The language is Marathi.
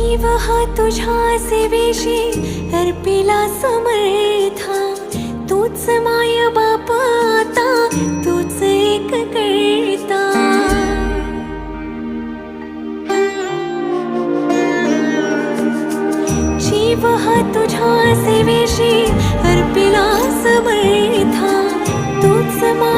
जीव हा तुझ्या सेवेशी अर्पिला समर्था, तूच माय बाप आता, तूच एक करता। जीव हा तुझ्या सेवेशी अर्पिला समर्था, तूच माय